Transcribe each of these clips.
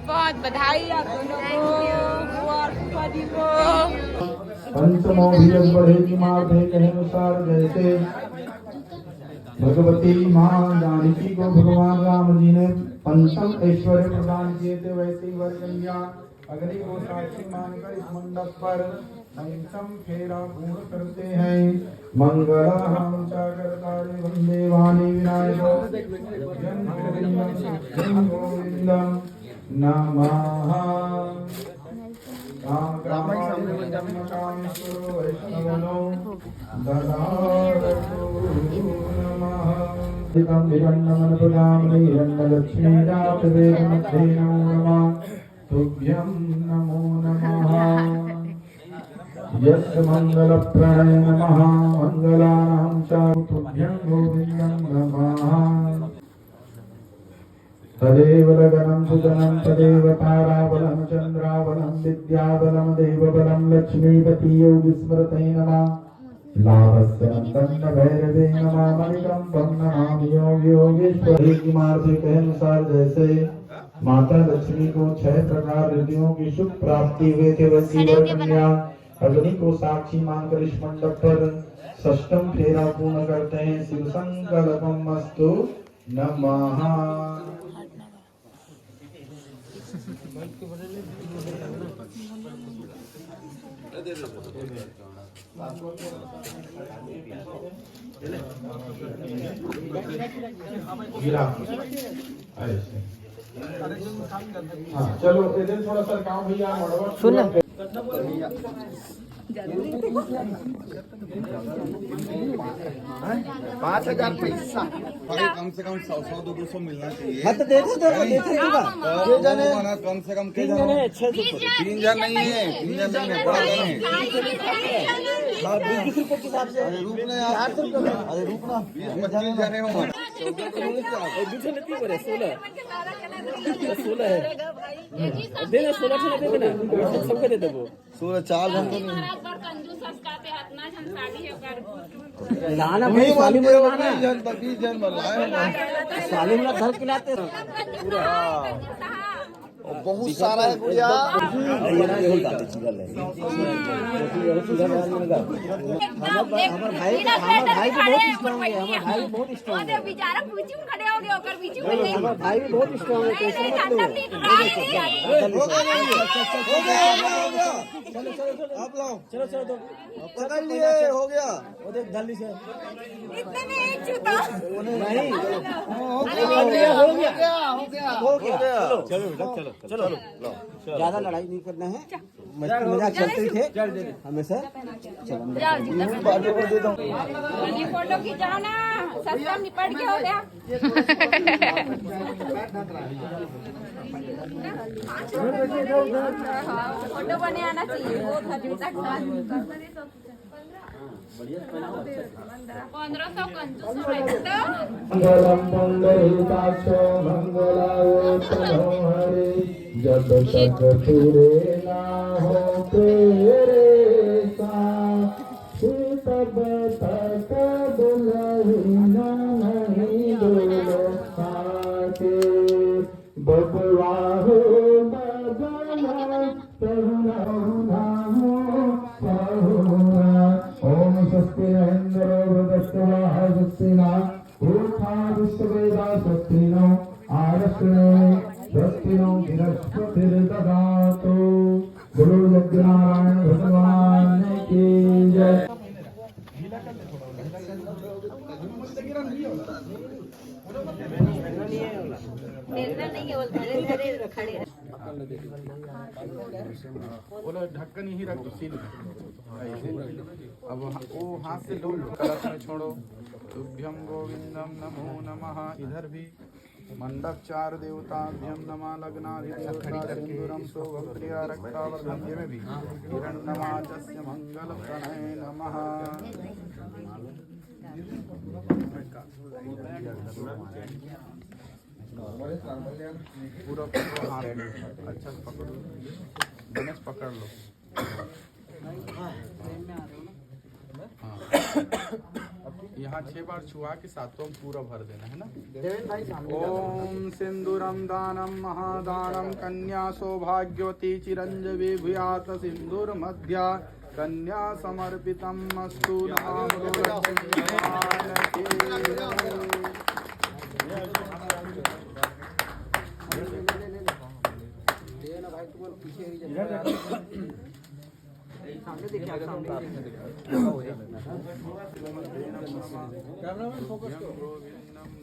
बहुत बधाई आप दोनों को और फूफाजी को। पंचमो भीजन बढ़ेगी मार्धे कहे अनुसार जैसे भगवती माँ जानकी को भगवान राम जी ने पंचम ऐश्वर्य प्रदान किए थे, वैसे ही वर कन्या अग्नि को साक्षी मानकर इस मंडप पर पंचम फेरा पूर्ण करते हैं। मंगलम च कर्तारे वंदे वाणी विनायको जन गोविंदम नमः। तुभ्यं नमो नमः। यस्य मंगलप्राय नमः मंगलानां च तुभ्यं गोविन्दं नमः। तदेव लगनं सुजनं तदेव ताराबलं चन्द्राबलं विद्याबलं देवबलं लक्ष्मीपति योगिस्मृते नमः। लाभस्य नन्दन भैरवे नमः। मणिकंपं नमामि योग योगेश्वरी की मार्ग के अनुसार जैसे माता लक्ष्मी को 6 प्रकार रिद्धियों की सुख प्राप्ति हुए थे, वैसी वर कन्या अग्नि को साक्षी मानकर इस मंडप पर षष्ठम फेरा पूर्ण करते हैं। शिव संकल्पम अस्तु नमः। हाँ चलो इधर थोड़ा सा काम भैया सुन 5,000 पैसा कम से कम 100-200 मिलना चाहिए। हाँ तो देखो कम से कम 3 जन नहीं है, 3 जन नहीं है, 20 रुपए के हिसाब से। अरे रुकना यार, अरे रुकना 20-25 जने हो। 16 है देना, 16 दे देना, सबको दे दो। 16 4 घंटे लाना भाई साली मुझे लाना 20 जन बनाए साली मुझे घर खिलाते बहुत सारा है गुड़िया। हमारे भाई भी बहुत स्ट्रांग है, हमारे भाई बहुत स्ट्रांग है, हमारे भाई भी बहुत स्ट्रांग है। चलो चलो चलो आप लाओ, चलो चलो तो पकड़ लिए, हो गया। वो देख जल्दी से इतने में एक जूता नहीं हो गया। चलो चलो चलो ज्यादा लड़ाई नहीं करना है, मजाक चलते थे हमेशा। फोटो खिंचाओ ना, सस्ता निपट के हो गया। फोटो बने आना चाहिए, वो था जूता 1500 कंजूस मंगलम पुंडरीकाक्षो मंगलाय हरे। जब तक पूरे ना हो तेरे साथ तब तक दुल्हन नहीं डोलो साथे। बबुआ हो बबुआ पहुना पहुना। ओम स्वस्ति इंद्रो वृहस्पतिः स्वस्तिना ऊर्ध्वा विश्ववेदा स्वस्तिनो आरक्षणे स्वस्तिनो बृहस्पतिर्दधातु। गुरु नारायण भगवान की जय। बोलो ढक्कन यही रख दो सीधे। अब वो हाथ से लो, कलश में छोड़ो। तुभ्यं गोविंदम नमो नमः। इधर भी मंडप 4 देवताभ्यं नमः। लग्नाधिदेवता सिंदूरं सौभद्रिया रक्तावर्धन में भी हिरण्यमाचस्य मंगल प्रणय नमः। पूरा पकड़ो हाथ में, अच्छा से पकड़ो गणेश, पकड़ लो। हाँ यहाँ 6 बार छुआ के 7वां पूरा भर देना है ना। ओम सिंदूरम दानम महादानम कन्या सौभाग्यवती चिरंजीवी भूयात सिंदूर मध्या कन्या समर्पितम अस्तु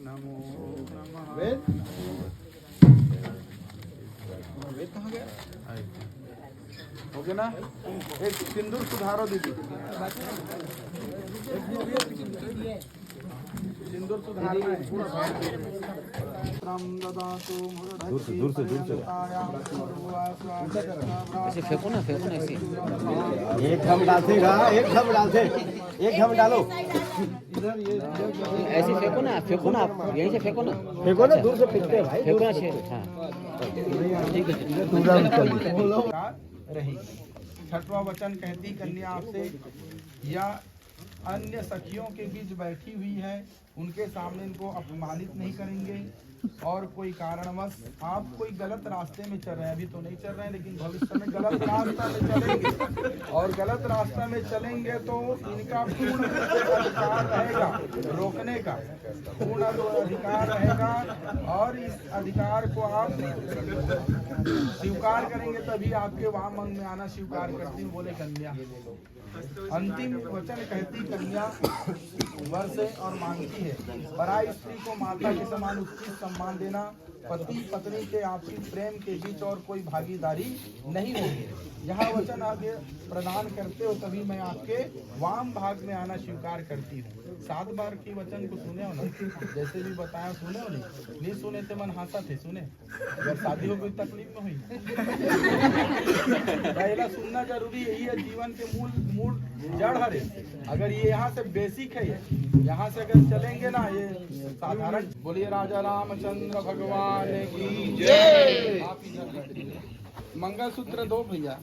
नमो नमः। कहाँ गया? हो गया ना। एक सिंदूर सुधारो दीदी, सिंदूर सुधारना है पूरा। दूर से ऐसे फेंको ना ऐसे। एक हम डालते एक हम डालो ऐसे फेंको ना आप यहीं से फेंको ना दूर से फेंकते हैं भाई। फेंको ना हाँ ठीक है। रही 6वां वचन कहती कन्या आपसे या अन्य सखियों के बीच बैठी हुई है, उनके सामने इनको अपमानित नहीं करेंगे और कोई कारणवश आप कोई गलत रास्ते में चल रहे हैं, अभी तो नहीं चल रहे हैं लेकिन भविष्य में गलत रास्ता में चलेंगे और गलत रास्ता में चलेंगे तो इनका पूर्ण अधिकार रहेगा रोकने का, पूर्ण अधिकार रहेगा और इस अधिकार को आप स्वीकार करेंगे तभी आपके वाम अंग में आना स्वीकार करती बोले कन्या। अंतिम वचन कहती कन्या वर से और मांगती है पराई स्त्री को माता के समान उचित सम्मान देना, पति पत्नी के आपसी प्रेम के बीच और कोई भागीदारी नहीं होगी। यहाँ वचन आगे प्रदान करते हो तभी मैं आपके वाम भाग में आना स्वीकार करती हूँ। 7 बार की वचन को सुने हो ना, जैसे भी बताया सुने हो नहीं सुने थे मन हासा थे सुने। अगर शादी हो कोई तकलीफ में हुई पहला सुनना जरूरी यही है, जीवन के मूल जड़ हरे। अगर ये यहाँ से बेसिक है, यहाँ से अगर चलेंगे ना ये साधारण। बोलिए राजा रामचंद्र भगवान की जय। मंगलसूत्र दो भैया।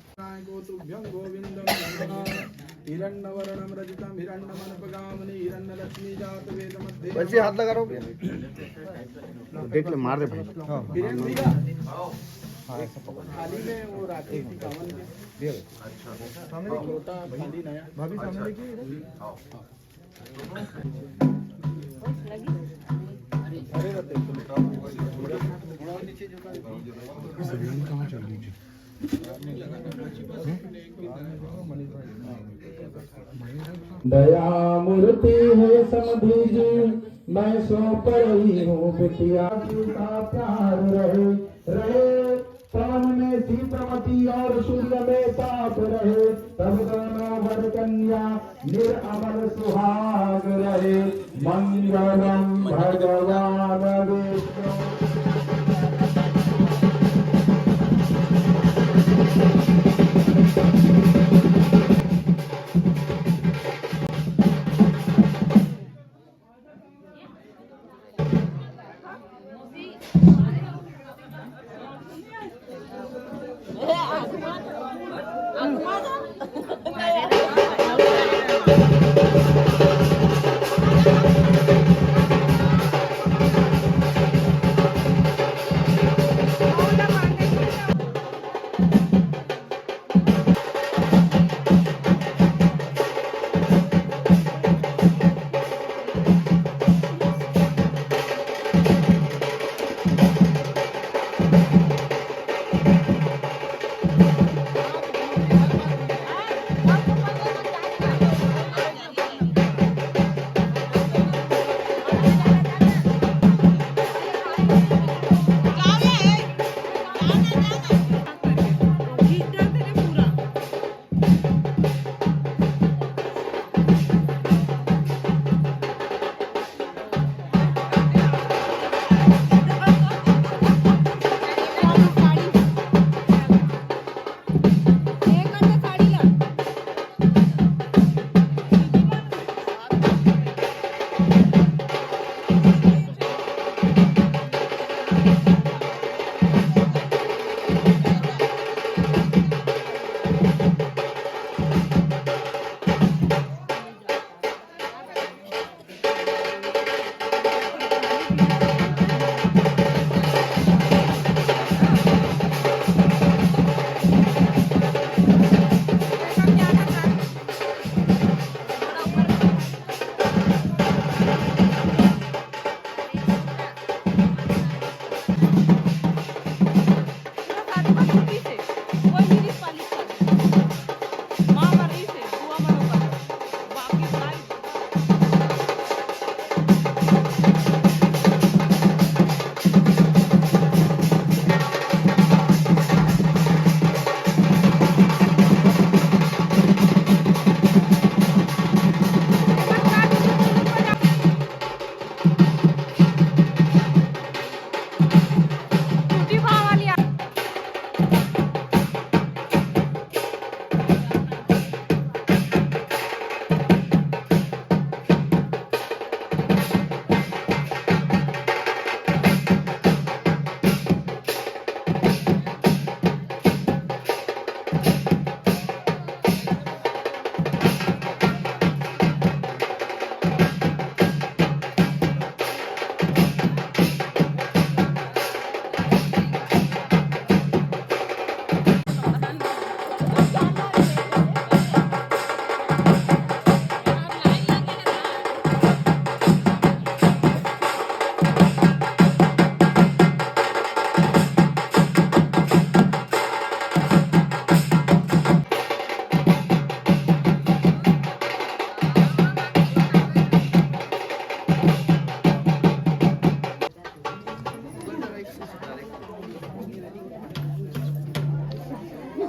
हिरण्यवर्णम रजतम हिरण्यमनपगामिनी हिरण्यलक्ष्मी जात वेद मध्य। वैसे हाथ लगा रहा हूँ देख ले मार दे भाई। वीरेंद्र भैया थाली में वो राखी थी कावन के सामने छोटा थाली नया भाभी सामने देखिए। अरे रहते नीचे झुका कहाँ चल रही है। दया मूर्ति है समधीज मैं सो पर ही हूँ बिटिया का प्यार रहे पवन में सीतामती और सूर्य में ताप रहे, तब दोनों वर कन्या निरअमल सुहाग रहे। मंगलम भगवान विष्णु।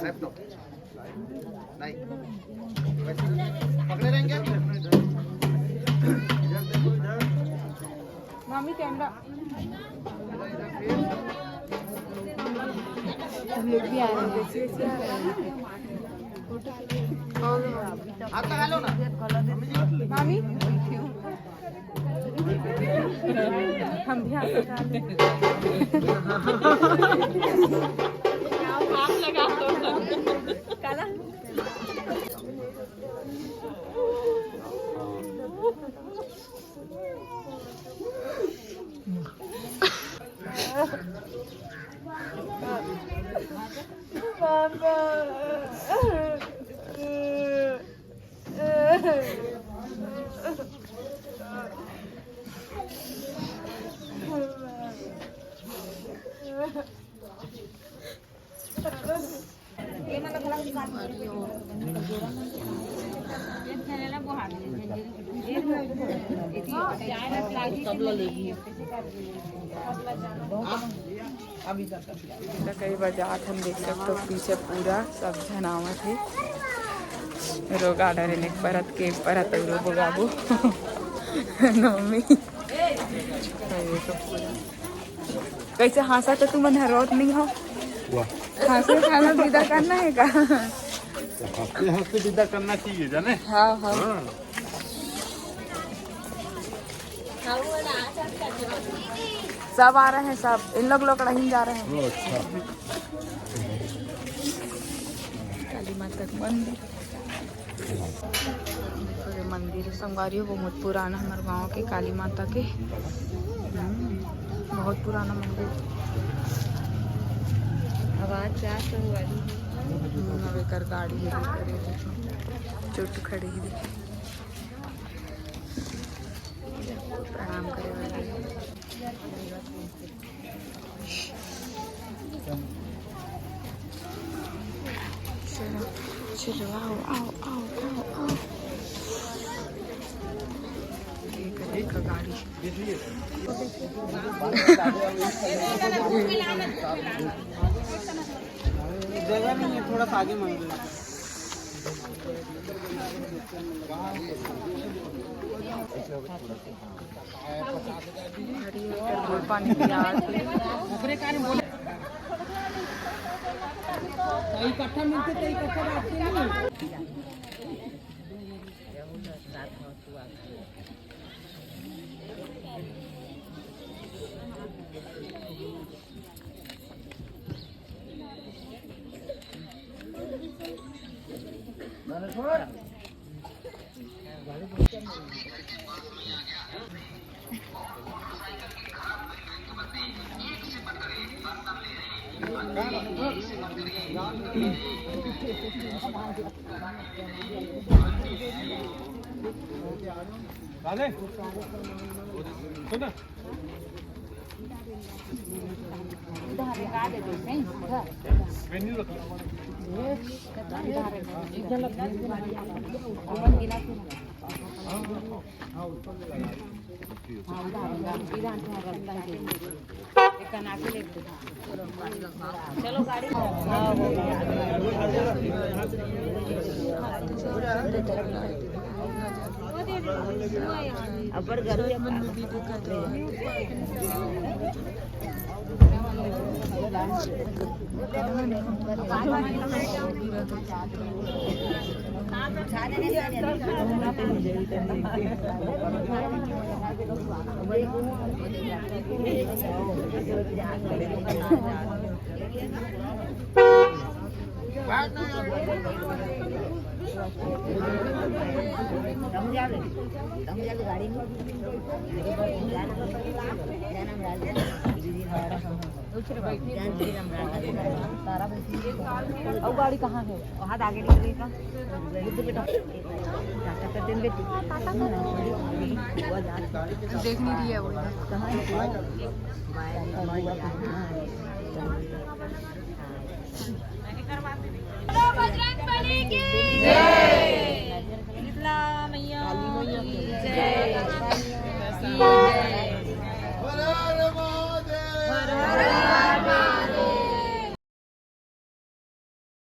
लैपटॉप नहीं पकड़े रहेंगे मामी कैमरा हम लोग भी आ रहे हैं हाथ लगा लो ना मामी हम भी हाथ लगा लें हाथ लगा दो काला कई बाजार हम देख सकते पीछे पूरा सब जनावत है रोग आडर एक परत के परत रोग बाबू मम्मी कैसे हंसा तो तुम रोट नहीं हो हंसे खाना विदा करना है का हंसते विदा करना चाहिए जाने हाँ हाँ सब आ रहे हैं सब इन लोग कहीं जा रहे हैं काली माता का मंदिर मंदिर संगवारी बहुत पुराना हमारे गांव के काली माता के बहुत पुराना मंदिर आवाज कर गाड़ी चोट खड़ी प्रणाम करे वाली चलो आओ आओ आओ आओ आओ एक गाड़ी जगह नहीं है थोड़ा सा आगे मंदिर पानी इकट्ठा मिलते तो इकट्ठा बात चलो गाड़ी अपर गाड़ी और गाड़ी कहाँ है वहाँ आगे निकलेगा देख नहीं रही है वो बजरंगबली की जय।